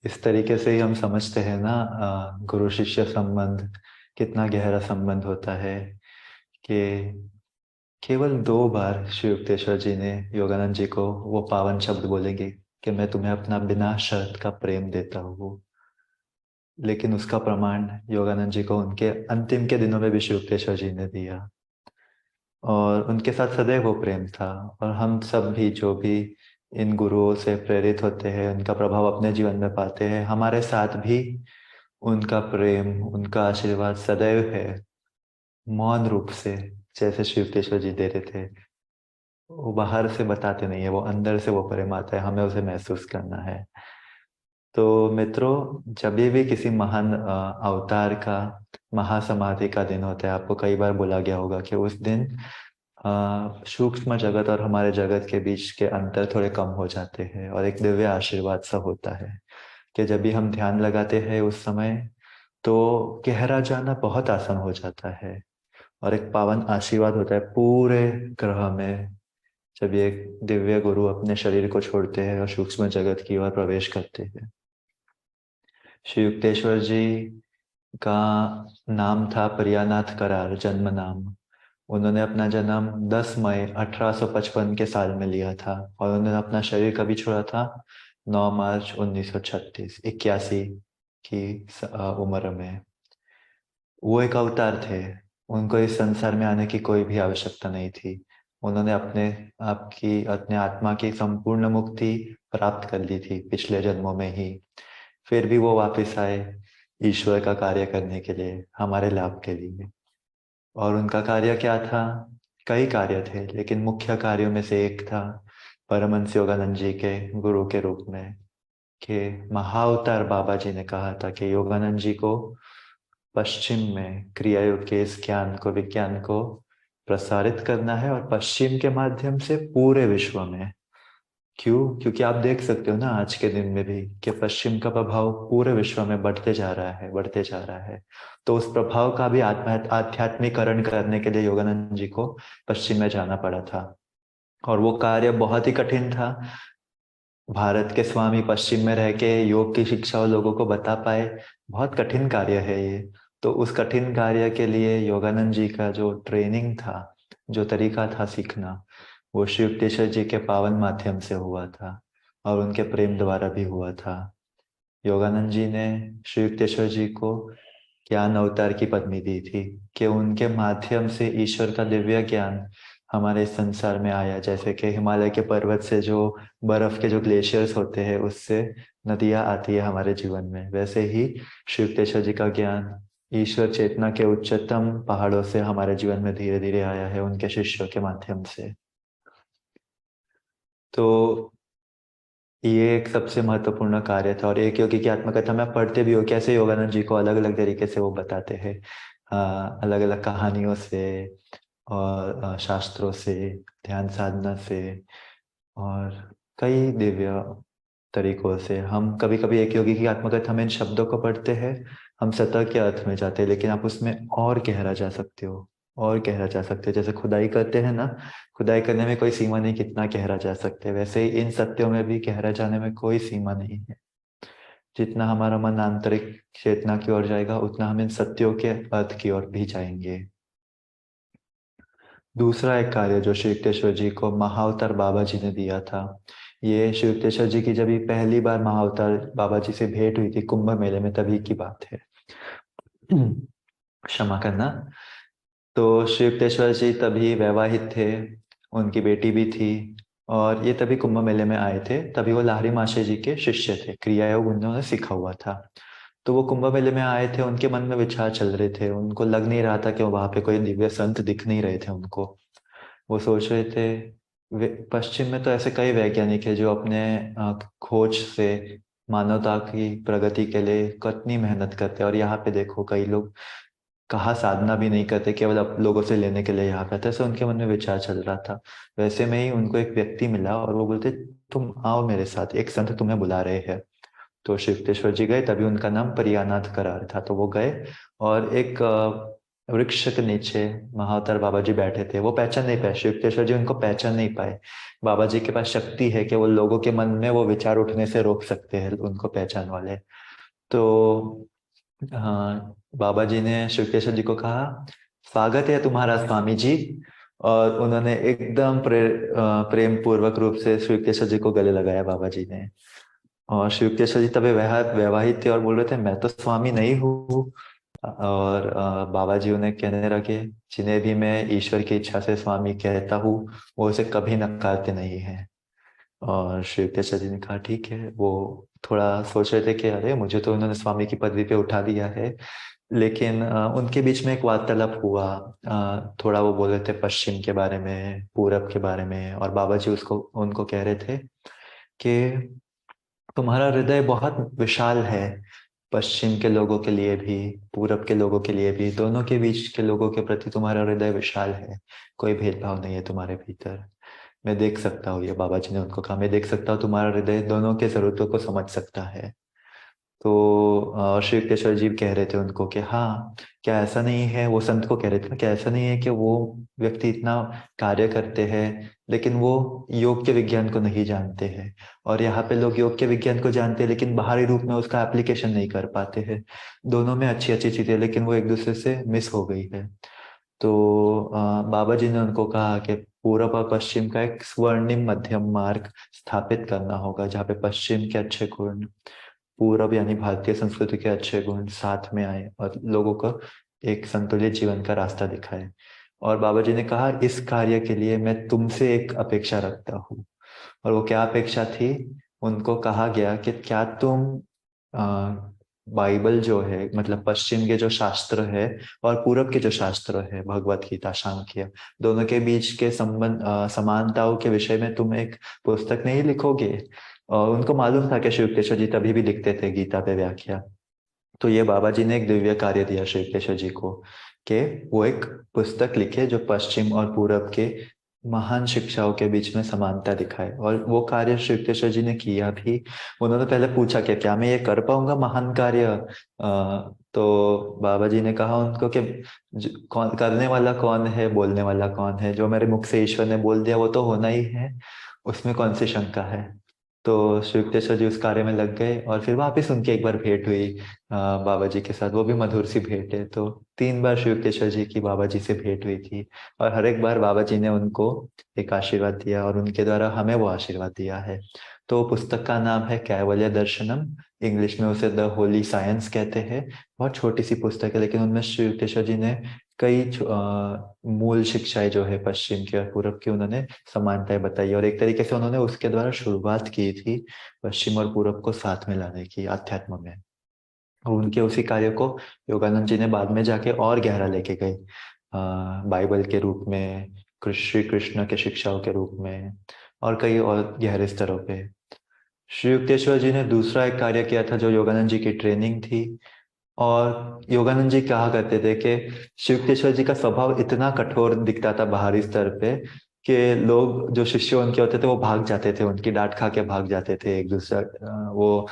इस तरीके से ही हम समझते हैं ना, गुरु शिष्य संबंध कितना गहरा संबंध होता है कि केवल 2 बार श्री युक्तेश्वर जी ने योगानंद जी को वो पावन शब्द बोलेंगे कि मैं तुम्हें अपना बिना शर्त का प्रेम देता हूँ। लेकिन उसका प्रमाण योगानंद जी को उनके अंतिम के दिनों में भी श्री युक्तेश्वर जी ने दिया, और उनके साथ सदैव वो प्रेम था। और हम सब भी जो भी इन गुरुओं से प्रेरित होते हैं, उनका प्रभाव अपने जीवन में पाते हैं, हमारे साथ भी उनका प्रेम, उनका आशीर्वाद सदैव है, मौन रूप से, जैसे श्री युक्तेश्वर जी दे रहे थे। वो बाहर से बताते नहीं है, वो अंदर से वो प्रेम आता है, हमें उसे महसूस करना है। तो मित्रों, जब भी किसी महान अवतार का, महासमाधि का दिन होता है, आपको कई बार बोला गया होगा कि उस दिन सूक्ष्म जगत और हमारे जगत के बीच के अंतर थोड़े कम हो जाते हैं, और एक दिव्य आशीर्वाद सा होता है कि जब भी हम ध्यान लगाते हैं उस समय, तो गहरा जाना बहुत आसान हो जाता है, और एक पावन आशीर्वाद होता है पूरे ग्रह में, जब ये दिव्य गुरु अपने शरीर को छोड़ते हैं और सूक्ष्म जगत की ओर प्रवेश करते हैं। श्री युक्तेश्वर जी का नाम था प्रियानाथ करार, जन्म नाम। उन्होंने अपना जन्म 10 मई 1855 के साल में लिया था, और उन्होंने अपना शरीर कभी छोड़ा था? 9 मार्च 1936, 81 की उम्र में। वो एक अवतार थे, उनको इस संसार में आने की कोई भी आवश्यकता नहीं थी। उन्होंने अपने आत्मा की संपूर्ण मुक्ति प्राप्त कर ली थी पिछले जन्मों में ही। फिर भी वो वापस आए ईश्वर का कार्य करने के लिए, हमारे लाभ के लिए। और उनका कार्य क्या था? कई कार्य थे, लेकिन मुख्य कार्यों में से एक था परमहंस योगानंद जी के गुरु के रूप में, कि महाअवतार बाबा जी ने कहा था कि योगानंद जी को पश्चिम में क्रिया योग के इस ज्ञान को, विज्ञान को प्रसारित करना है, और पश्चिम के माध्यम से पूरे विश्व में। क्यों? क्योंकि आप देख सकते हो ना आज के दिन में भी कि पश्चिम का प्रभाव पूरे विश्व में बढ़ते जा रहा है, बढ़ते जा रहा है। तो उस प्रभाव का भी आध्यात्मिकरण करने के लिए योगानंद जी को पश्चिम में जाना पड़ा था, और वो कार्य बहुत ही कठिन था। भारत के स्वामी पश्चिम में रह के योग की शिक्षा और लोगों को बता पाए, बहुत कठिन कार्य है ये। तो उस कठिन कार्य के लिए योगानंद जी का जो ट्रेनिंग था, जो तरीका था सीखना, वो श्री युक्तेश्वर जी के पावन माध्यम से हुआ था, और उनके प्रेम द्वारा भी हुआ था। योगानंद जी ने श्री युक्तेश्वर जी को ज्ञान अवतार की पदवी दी थी, कि उनके माध्यम से ईश्वर का दिव्य ज्ञान हमारे इस संसार में आया। जैसे कि हिमालय के पर्वत से जो बर्फ के जो ग्लेशियर्स होते हैं, उससे नदियां आती है हमारे जीवन में, वैसे ही श्री युक्तेश्वर जी का ज्ञान ईश्वर चेतना के उच्चतम पहाड़ों से हमारे जीवन में धीरे धीरे आया है, उनके शिष्यों के माध्यम से। तो ये एक सबसे महत्वपूर्ण कार्य था। और एक योगी की आत्मकथा में आप पढ़ते भी हो कैसे योगानंद जी को अलग अलग तरीके से वो बताते हैं, अलग अलग कहानियों से, और शास्त्रों से, ध्यान साधना से, और कई दिव्य तरीकों से। हम कभी कभी एक योगी की आत्मकथा में इन शब्दों को पढ़ते हैं, हम सतह के अर्थ में जाते हैं, लेकिन आप उसमें और गहरा जा सकते हो, और गहरा जा सकते हो। जैसे खुदाई करते हैं ना, खुदाई करने में कोई सीमा नहीं कितना गहरा जा सकते हैं, वैसे ही इन सत्यों में भी गहरा जाने में कोई सीमा नहीं है। जितना हमारा मन आंतरिक चेतना की ओर जाएगा, उतना हम इन सत्यों के अर्थ की ओर भी जाएंगे। दूसरा एक कार्य जो श्री युक्तेश्वर जी को महाअवतार बाबा जी ने दिया था, ये श्री युक्तेश्वर जी की जब ये पहली बार महाअवतार बाबा जी से भेंट हुई थी कुंभ मेले में, तभी की बात है। क्षमा करना। तो श्री युक्तेश्वर जी तभी वैवाहित थे, उनकी बेटी भी थी, और ये तभी कुंभ मेले में आए थे। तभी वो लाहिड़ी माशे जी के शिष्य थे, क्रिया योग उन्होंने सीखा हुआ था। तो वो कुंभ मेले में आए थे, उनके मन में विचार चल रहे थे, उनको लग नहीं रहा था कि वहां पे कोई दिव्य संत दिख नहीं रहे थे उनको। वो सोच रहे थे, पश्चिम में तो ऐसे कई वैज्ञानिक है जो अपने खोज से मानवता की प्रगति के लिए कितनी मेहनत करते हैं, और यहाँ पे देखो कई लोग कहाँ साधना भी नहीं करते, केवल अब लोगों से लेने के लिए यहाँ पे आते। ऐसे उनके मन में विचार चल रहा था। वैसे में ही उनको एक व्यक्ति मिला, और वो बोलते, तुम आओ मेरे साथ, एक संत तुम्हें बुला रहे हैं। तो शिवतेश्वर जी गए, तभी उनका नाम प्रियानाथ करार था। तो वो गए, और एक वृक्ष के नीचे महाअवतार बाबा जी बैठे थे, वो पहचान नहीं पाए, श्री युक्तेश्वर जी उनको पहचान नहीं पाए। बाबा जी के पास शक्ति है कि वो लोगों के मन में वो विचार उठने से रोक सकते हैं उनको पहचान वाले। तो हाँ, बाबा जी ने श्री युक्तेश्वर जी को कहा, स्वागत है तुम्हारा स्वामी जी। और उन्होंने एकदम प्रेम पूर्वक रूप से श्री युक्तेश्वर जी को गले लगाया बाबा जी ने। और श्री युक्तेश्वर जी तभी वैवाहिक थे और बोल रहे थे, मैं तो स्वामी नहीं हूँ। और बाबा जी उन्हें कहने लगे, जिन्हें भी मैं ईश्वर की इच्छा से स्वामी कहता हूँ, वो उसे कभी नकारते नहीं है। और श्री युक्तेश्वर जी ने कहा ठीक है। वो थोड़ा सोच रहे थे कि अरे मुझे तो उन्होंने स्वामी की पदवी पे उठा दिया है। लेकिन उनके बीच में एक वार्तालाप हुआ। थोड़ा वो बोल रहे थे पश्चिम के बारे में, पूरब के बारे में, और बाबा जी उसको उनको कह रहे थे कि तुम्हारा हृदय बहुत विशाल है, पश्चिम के लोगों के लिए भी, पूरब के लोगों के लिए भी, दोनों के बीच के लोगों के प्रति तुम्हारा हृदय विशाल है। कोई भेदभाव नहीं है तुम्हारे भीतर। मैं देख सकता हूँ, ये बाबा जी ने उनको कहा, मैं देख सकता हूँ तुम्हारा हृदय दोनों के जरूरतों को समझ सकता है। तो श्री युक्तेश्वर जी कह रहे थे उनको कि हाँ, क्या ऐसा नहीं है, वो संत को कह रहे थे ना, क्या ऐसा नहीं है कि वो व्यक्ति इतना कार्य करते हैं लेकिन वो योग के विज्ञान को नहीं जानते हैं। और यहाँ पे लोग योग के विज्ञान को जानते हैं लेकिन बाहरी रूप में उसका एप्लीकेशन नहीं कर पाते हैं। दोनों में अच्छी अच्छी चीजें, लेकिन वो एक दूसरे से मिस हो गई है। तो बाबा जी ने उनको कहा कि पूरब और पश्चिम का एक स्वर्णिम मध्यम मार्ग स्थापित करना होगा, जहाँ पे पश्चिम के अच्छे गुण, पूरब यानी भारतीय संस्कृति के अच्छे गुण साथ में आए और लोगों को एक संतुलित जीवन का रास्ता दिखाए। और बाबा जी ने कहा, इस कार्य के लिए मैं तुमसे एक अपेक्षा रखता हूँ। और वो क्या अपेक्षा थी? उनको कहा गया कि क्या तुम बाइबल जो है, मतलब पश्चिम के जो शास्त्र है और पूरब के जो शास्त्र है, भगवत गीता, सांख्य, दोनों के बीच के संबंध, समानताओं के विषय में तुम एक पुस्तक नहीं लिखोगे? और उनको मालूम था कि श्री युक्तेश्वर जी तभी भी लिखते थे गीता पे व्याख्या। तो ये बाबा जी ने एक दिव्य कार्य दिया श्री युक्तेश्वर जी को कि वो एक पुस्तक लिखे जो पश्चिम और पूरब के महान शिक्षाओं के बीच में समानता दिखाए। और वो कार्य श्री युक्तेश्वर जी ने किया भी। उन्होंने पहले पूछा कि क्या मैं ये कर पाऊंगा महान कार्य? तो बाबा जी ने कहा उनको कि कौन करने वाला कौन है, बोलने वाला कौन है? जो मेरे मुख से ईश्वर ने बोल दिया वो तो होना ही है, उसमें कौन सी शंका है? तो श्री युक्तेश्वर जी उस कार्य में लग गए और फिर वापस उनकी एक बार भेंट हुई बाबा जी के साथ। वो भी मधुर सी भेंट है। तो 3 बार श्री युक्तेश्वर जी की बाबा जी से भेंट हुई थी। और हर एक बार बाबा जी ने उनको एक आशीर्वाद दिया और उनके द्वारा हमें वो आशीर्वाद दिया है। तो पुस्तक का नाम है कैवल्य दर्शनम। इंग्लिश में उसे द होली साइंस कहते हैं। बहुत छोटी सी पुस्तक है, लेकिन उनमें श्री युक्तेश्वर जी ने कई मूल शिक्षाएं जो है पश्चिम की और पूरब की, उन्होंने समानताएं बताई। और एक तरीके से उन्होंने उसके द्वारा शुरुआत की थी पश्चिम और पूरब को साथ में लाने की अध्यात्म में। और उनके उसी कार्य को योगानंद जी ने बाद में जाके और गहरा लेके गए, बाइबल के रूप में, श्री कृष्ण के शिक्षाओं के रूप में, और कई और गहरे स्तरों पे। श्री युक्तेश्वर जी ने दूसरा एक कार्य किया था जो योगानंद जी की ट्रेनिंग थी। और योगानंद जी कहा करते थे कि शिव युक्तेश्वर जी का स्वभाव इतना कठोर दिखता था बाहरी स्तर पे कि लोग जो शिष्य उनके होते थे वो भाग जाते थे, उनकी डांट खा के भाग जाते थे एक दूसरा, वो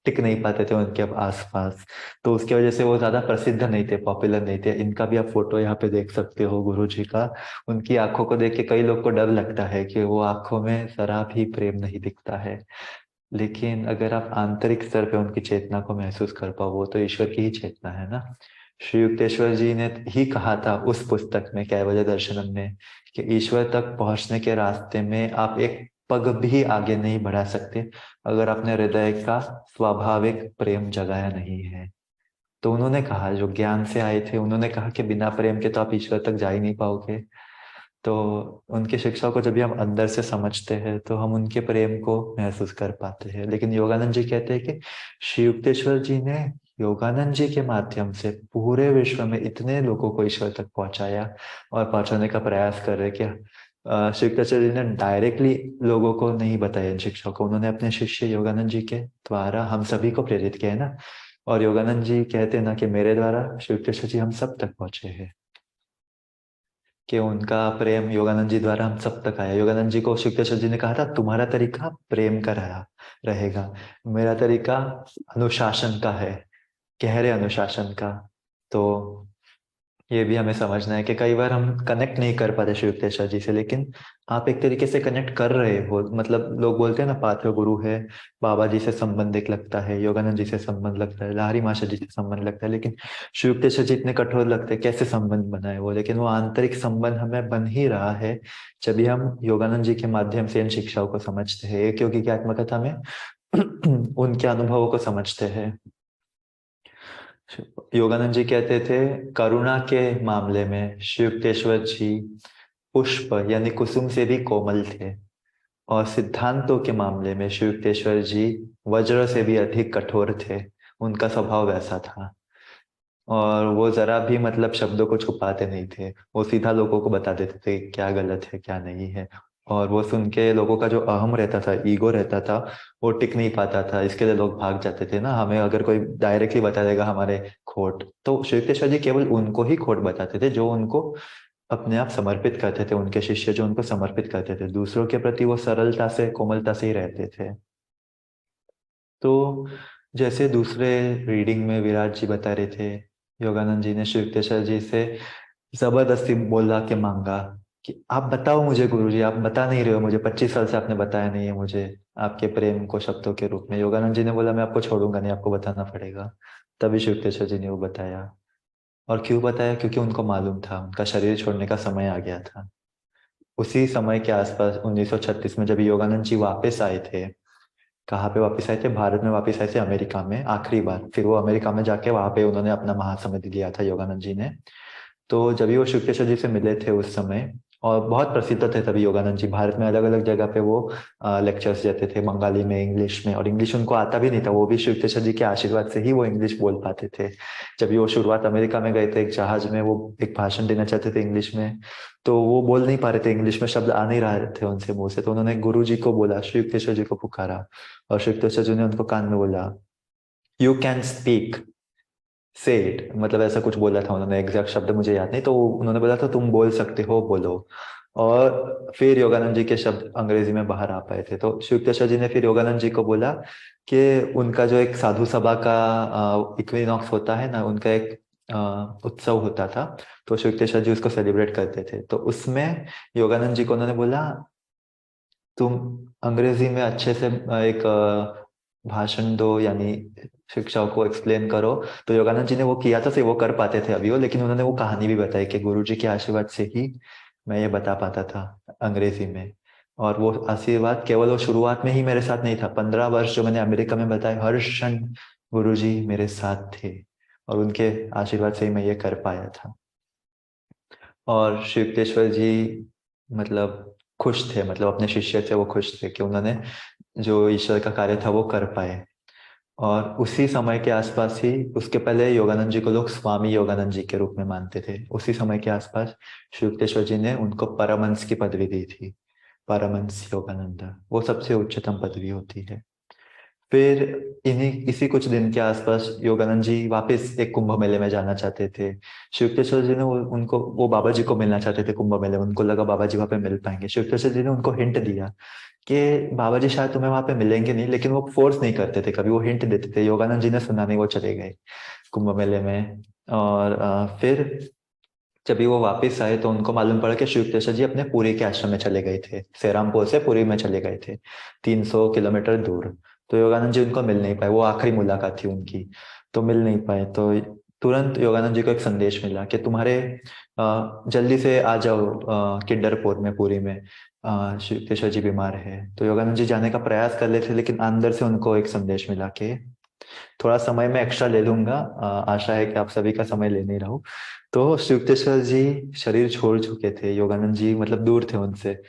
टिक नहीं पाते थे उनके आसपास। तो उसकी वजह से वो ज्यादा प्रसिद्ध नहीं थे, पॉपुलर नहीं थे। इनका भी आप फोटो यहाँ पे देख सकते हो गुरु जी का। उनकी आंखों को देख के कई लोग को डर लगता है कि वो आंखों में जरा भी प्रेम नहीं दिखता है। लेकिन अगर आप आंतरिक स्तर पे उनकी चेतना को महसूस कर पाओ, वो तो ईश्वर की ही चेतना है ना। श्री युक्तेश्वर जी ने ही कहा था उस पुस्तक में, कैवल्य दर्शनम में, कि ईश्वर तक पहुंचने के रास्ते में आप एक पग भी आगे नहीं बढ़ा सकते अगर अपने हृदय का स्वाभाविक प्रेम जगाया नहीं है। तो उन्होंने कहा, जो ज्ञान से आए थे, उन्होंने कहा कि बिना प्रेम के तो आप ईश्वर तक जा ही नहीं पाओगे। तो उनकी शिक्षा को जब भी हम अंदर से समझते हैं तो हम उनके प्रेम को महसूस कर पाते हैं। लेकिन योगानंद जी कहते हैं कि श्री युक्तेश्वर जी ने योगानंद जी के माध्यम से पूरे विश्व में इतने लोगों को ईश्वर तक पहुंचाया और पहुंचाने का प्रयास कर रहे कि श्री युक्तेश्वर जी ने डायरेक्टली लोगों को नहीं बताया इन शिक्षाओं को, उन्होंने अपने शिष्य योगानंद जी के द्वारा हम सभी को प्रेरित किया है ना। और योगानंद जी कहते हैं ना कि मेरे द्वारा श्री युक्तेश्वर जी हम सब तक पहुंचे हैं, कि उनका प्रेम योगानंद जी द्वारा हम सब तक आया। योगानंद जी को शुक्लेश्वर जी ने कहा था, तुम्हारा तरीका प्रेम का रहा रहेगा, मेरा तरीका अनुशासन का है, गहरे अनुशासन का। तो ये भी हमें समझना है कि कई बार हम कनेक्ट नहीं कर पाते शिव युक्तेश्वर जी से, लेकिन आप एक तरीके से कनेक्ट कर रहे हो। मतलब लोग बोलते हैं ना, पात्र गुरु है, बाबा जी से संबंध एक लगता है, योगानंद जी से संबंध लगता है, लाहिरी माशा जी से संबंध लगता है, लेकिन शिव युक्तेश्वर जी इतने कठोर लगते हैं, कैसे संबंध बनाए वो। लेकिन वो आंतरिक संबंध हमें बन ही रहा है जब भी हम योगानंद जी के माध्यम से इन शिक्षाओं को समझते हैं, एक योगी की आत्मकथा में उनके अनुभवों को समझते हैं। योगानंद जी कहते थे, करुणा के मामले में शिव युक्तेश्वर जी पुष्प यानी कुसुम से भी कोमल थे, और सिद्धांतों के मामले में शिव युक्तेश्वर जी वज्र से भी अधिक कठोर थे। उनका स्वभाव वैसा था, और वो जरा भी मतलब शब्दों को छुपाते नहीं थे। वो सीधा लोगों को बता देते थे क्या गलत है क्या नहीं है। और वो सुन के लोगों का जो अहम रहता था, ईगो रहता था, वो टिक नहीं पाता था। इसके लिए लोग भाग जाते थे ना। हमें अगर कोई डायरेक्टली बता देगा हमारे खोट, तो श्री जी केवल उनको ही खोट बताते थे जो उनको अपने आप समर्पित करते थे, उनके शिष्य जो उनको समर्पित करते थे। दूसरों के प्रति वो सरलता से, कोमलता से ही रहते थे। तो जैसे दूसरे रीडिंग में विराट जी बता रहे थे, योगानंद जी ने श्री युक्तेश्वर जी से जबरदस्ती बोला के मांगा कि आप बताओ मुझे गुरुजी, आप बता नहीं रहे हो मुझे, 25 साल से आपने बताया नहीं है मुझे आपके प्रेम को शब्दों के रूप में। योगानंद जी ने बोला मैं आपको छोड़ूंगा नहीं, आपको बताना पड़ेगा। तभी श्री युक्तेश्वर जी ने वो बताया। और क्यों बताया? क्योंकि उनको मालूम था उनका शरीर छोड़ने का समय आ गया था। उसी समय के आसपास 1936 में जब योगानंद जी वापस आए थे, कहाँ पे वापस आए थे? भारत में वापस आए थे, अमेरिका में आखिरी बार। फिर वो अमेरिका में जाके वहां पे उन्होंने अपना महासमाधि लिया था योगानंद जी ने। तो जब भी वो शुक्लेश्वर जी से मिले थे उस समय, और बहुत प्रसिद्ध थे तभी योगानंद जी, भारत में अलग अलग जगह पे वो लेक्चर्स देते थे, बंगाली में, इंग्लिश में। और इंग्लिश उनको आता भी नहीं था, वो भी शुक्लेश्वर जी के आशीर्वाद से ही वो इंग्लिश बोल पाते थे। जब भी वो शुरुआत अमेरिका में गए थे, एक जहाज में वो एक भाषण देना चाहते थे इंग्लिश में, तो वो बोल नहीं पा रहे थे, इंग्लिश में शब्द आ नहीं रहे थे उनसे मुंह से। तो उन्होंने गुरु जी को बोला, श्री युक्तेश्वर जी को पुकारा, और श्री युक्तेश्वर जी ने उनको कान में बोला, यू कैन स्पीक, से इट। मतलब ऐसा कुछ बोला था उन्होंने, एग्जैक्ट शब्द मुझे याद नहीं। तो उन्होंने बोला था तुम बोल सकते हो, बोलो। और फिर योगानंद जी के शब्द अंग्रेजी में बाहर आ पाए थे। तो श्री युक्तेश्वर जी ने फिर योगानंद जी को बोला कि उनका जो एक साधु सभा का इक्विनॉक्स होता है ना, उनका एक उत्सव होता था, तो श्री युक्तेश्वर जी उसको सेलिब्रेट करते थे। तो उसमें योगानंद जी को उन्होंने बोला, तुम अंग्रेजी में अच्छे से एक भाषण दो, यानी शिक्षाओं को एक्सप्लेन करो। तो योगानंद जी ने वो किया था, से वो कर पाते थे अभी वो, लेकिन उन्होंने वो कहानी भी बताई कि गुरु जी के आशीर्वाद से ही मैं ये बता पाता था अंग्रेजी में। और वो आशीर्वाद केवल वो शुरुआत में ही मेरे साथ नहीं था, 15 वर्ष जो मैंने अमेरिका में बताए, हर क्षण गुरु जी मेरे साथ थे, और उनके आशीर्वाद से ही मैं ये कर पाया था। और श्री युक्तेश्वर जी मतलब खुश थे, मतलब अपने शिष्य से वो खुश थे कि उन्होंने जो ईश्वर का कार्य था वो कर पाए। और उसी समय के आसपास ही, उसके पहले योगानंद जी को लोग स्वामी योगानंद जी के रूप में मानते थे। उसी समय के आसपास श्री युक्तेश्वर जी ने उनको परमहंस की पदवी दी थी, परमहंस योगानंद, वो सबसे उच्चतम पदवी होती है। फिर इन्हीं इसी कुछ दिन के आसपास योगानंद जी वापस एक कुंभ मेले में जाना चाहते थे। शिव युक्तेश्वर जी ने उनको, वो बाबा जी को मिलना चाहते थे कुंभ मेले में, उनको लगा बाबा जी वहां पे मिल पाएंगे। शिव युक्तेश्वर जी ने उनको हिंट दिया कि बाबा जी शायद तुम्हें वहां पे मिलेंगे नहीं, लेकिन वो फोर्स नहीं करते थे कभी, वो हिंट देते थे। योगानंद जी ने सुना नहीं, वो चले गए कुंभ मेले में। और फिर जब भी वो वापस आए तो उनको मालूम पड़ा कि शिव युक्तेश्वर जी अपने पुरी के आश्रम में चले गए थे, सेरामपुर से पुरी में चले गए थे, 300 किलोमीटर दूर। तो योगानंद जी उनको मिल नहीं पाए, वो आखिरी मुलाकात थी उनकी, तो मिल नहीं पाए। तो तुरंत योगानंद जी को एक संदेश मिला कि तुम्हारे जल्दी से आ जाओ किंडरपुर में, पुरी में शिव युक्तेश्वर जी बीमार है। तो योगानंद जी जाने का प्रयास कर रहे थे, लेकिन अंदर से उनको एक संदेश मिला कि थोड़ा समय मैं एक्स्ट्रा ले लूंगा, आशा है कि आप सभी का समय ले नहीं रहा हूँ। तो श्री युक्तेश्वर जी शरीर छोड़ चुके थे, योगानंद जी मतलब दूर थे उनसे।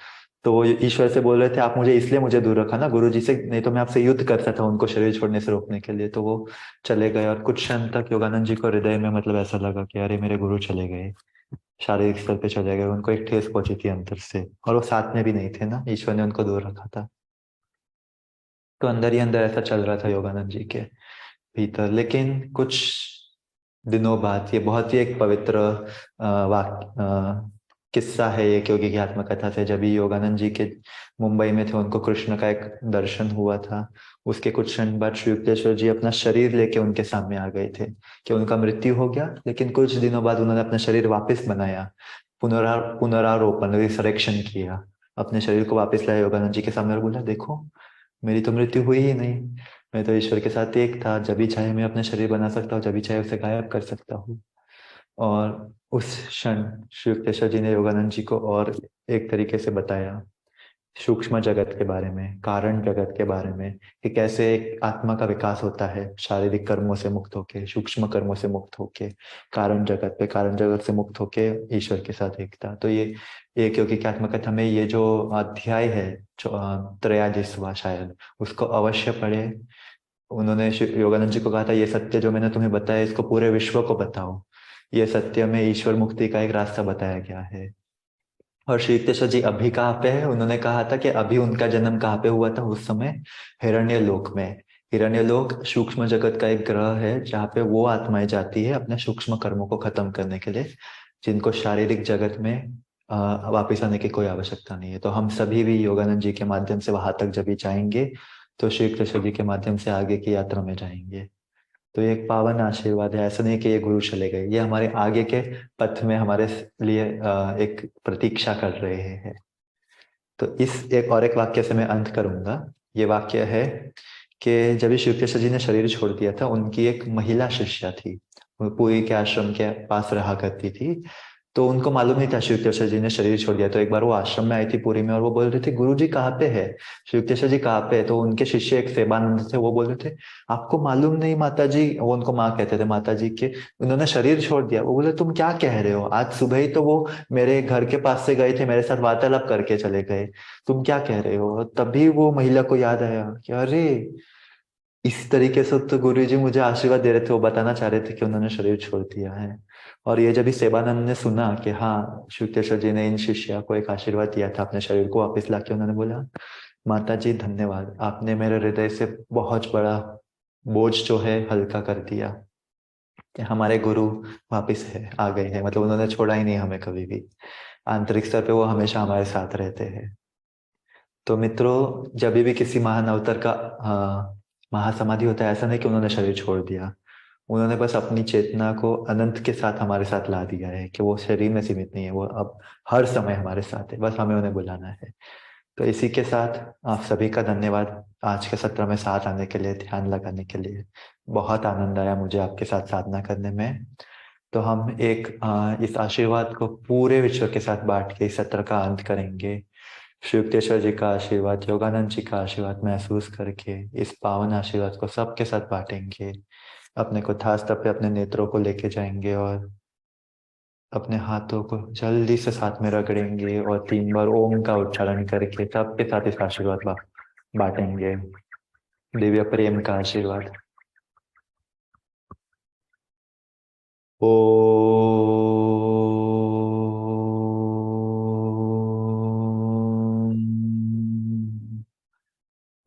तो वो ईश्वर से बोल रहे थे, आप मुझे इसलिए मुझे दूर रखा ना गुरु जी से, नहीं तो मैं आपसे युद्ध करता था उनको शरीर छोड़ने से रोकने के लिए। तो वो चले गए, और कुछ क्षण तक योगानंद जी को हृदय में मतलब ऐसा लगा कि अरे मेरे गुरु चले गए, शारीरिक स्तर पे चले गए। उनको एक ठेस पहुंची थी अंदर से, और वो साथ में भी नहीं थे ना, ईश्वर ने उनको दूर रखा था। तो अंदर ही अंदर ऐसा चल रहा था योगानंद जी के भीतर। लेकिन कुछ दिनों बाद, ये बहुत ही एक पवित्र वाक्य किस्सा है ये, क्योंकि की आत्मकथा से जब भी योगानंद जी के मुंबई में थे, उनको कृष्ण का एक दर्शन हुआ था। उसके कुछ क्षण बाद श्री युक्तेश्वर जी अपना शरीर लेके उनके सामने आ गए थे कि उनका मृत्यु हो गया, लेकिन कुछ दिनों बाद उन्होंने अपना शरीर वापस बनाया, पुनरारोपण रिसरेक्शन किया, अपने शरीर को वापस लाया योगानंद जी के सामने और बोला, देखो मेरी तो मृत्यु हुई ही नहीं, मैं तो ईश्वर के साथ एक था, जब भी चाहे मैं अपना शरीर बना सकता हूँ, जब भी चाहे उसे गायब कर सकता हूँ। और उस क्षण श्री युक्तेश्वर जी ने योगानंद जी को और एक तरीके से बताया सूक्ष्म जगत के बारे में, कारण जगत के बारे में, कि कैसे एक आत्मा का विकास होता है शारीरिक कर्मों से मुक्त होके, सूक्ष्म कर्मों से मुक्त होके, कारण जगत से मुक्त होके ईश्वर के साथ एकता। तो ये क्योंकि कि आत्मकथा में ये जो अध्याय है, जो 43वां शायद, उसको अवश्य पढ़े। उन्होंने योगानंद जी को कहा था, ये सत्य जो मैंने तुम्हें बताया इसको पूरे विश्व को बताओ, ये सत्य में ईश्वर मुक्ति का एक रास्ता बताया गया है। और श्री युक्तेश्वर जी अभी कहाँ पे है? उन्होंने कहा था कि अभी उनका जन्म कहाँ पे हुआ था उस समय? हिरण्य लोक में। हिरण्य लोक सूक्ष्म जगत का एक ग्रह है, जहाँ पे वो आत्माएं जाती है अपने सूक्ष्म कर्मों को खत्म करने के लिए, जिनको शारीरिक जगत में वापिस आने की कोई आवश्यकता नहीं है। तो हम सभी भी योगानंद जी के माध्यम से वहां तक जब भी जाएंगे, तो श्री युक्तेश्वर जी के माध्यम से आगे की यात्रा में जाएंगे। तो ये एक पावन आशीर्वाद है, ऐसा नहीं कि ये गुरु चले गए, ये हमारे आगे के पथ में हमारे लिए एक प्रतीक्षा कर रहे हैं। तो इस एक वाक्य से मैं अंत करूंगा। ये वाक्य है कि जब श्री कृष्ण जी ने शरीर छोड़ दिया था, उनकी एक महिला शिष्या थी, वो पुरी के आश्रम के पास रहा करती थी। तो उनको मालूम नहीं था श्री युक्तेश्वर जी ने शरीर छोड़ दिया। तो एक बार वो आश्रम में आई थी पुरी में, और वो बोल रहे थे, गुरु जी कहाँ पे है, श्री युक्तेश्वर जी कहाँ पे है? तो उनके शिष्य एक सेवानंद थे, वो बोल रहे थे, आपको मालूम नहीं माता जी, वो उनको माँ कहते थे माता जी के, उन्होंने शरीर छोड़ दिया। वो बोले, तुम क्या कह रहे हो, आज सुबह ही तो वो मेरे घर के पास से गए थे, मेरे साथ वार्तालाप करके चले गए, तुम क्या कह रहे हो? तभी वो महिला को याद आया कि अरे, इस तरीके से तो गुरु जी मुझे आशीर्वाद दे रहे थे, वो बताना चाह रहे थे कि उन्होंने शरीर छोड़ दिया है। और ये जब भी सेवानंद ने सुना कि हाँ शुक्तेश्वर जी ने इन शिष्या को एक आशीर्वाद दिया था अपने शरीर को वापस लाके, उन्होंने बोला, माता जी धन्यवाद, आपने मेरे हृदय से बहुत बड़ा बोझ जो है हल्का कर दिया, कि हमारे गुरु वापिस है, आ गए हैं, मतलब उन्होंने छोड़ा ही नहीं हमें कभी भी, आंतरिक स्तर पे वो हमेशा हमारे साथ रहते हैं। तो मित्रों, जब भी किसी महान अवतार का महासमाधि होता है, ऐसा नहीं कि उन्होंने शरीर छोड़ दिया, उन्होंने बस अपनी चेतना को अनंत के साथ हमारे साथ ला दिया है, कि वो शरीर में सीमित नहीं है, वो अब हर समय हमारे साथ है, बस हमें उन्हें बुलाना है। तो इसी के साथ आप सभी का धन्यवाद आज के सत्र में साथ आने के लिए, ध्यान लगाने के लिए। बहुत आनंद आया मुझे आपके साथ साधना करने में। तो हम इस आशीर्वाद को पूरे विश्व के साथ बांट के इस सत्र का अंत करेंगे। श्री युक्तेश्वर जी का आशीर्वाद, योगानंद जी का आशीर्वाद महसूस करके इस पावन आशीर्वाद को सबके साथ बांटेंगे। अपने को थास्त पे अपने नेत्रों को लेके जाएंगे और अपने हाथों को जल्दी से साथ में रगड़ेंगे और 3 बार ओम का उच्चारण करके सबके साथ इस आशीर्वाद बांटेंगे, दिव्य प्रेम का आशीर्वाद। ओ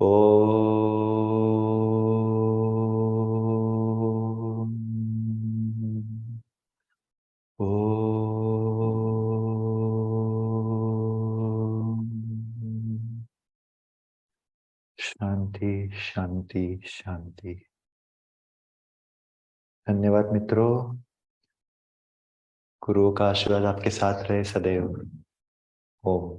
ओ ओ शांति शांति शांति। धन्यवाद मित्रों, गुरुओं का आशीर्वाद आपके साथ रहे सदैव। ओम।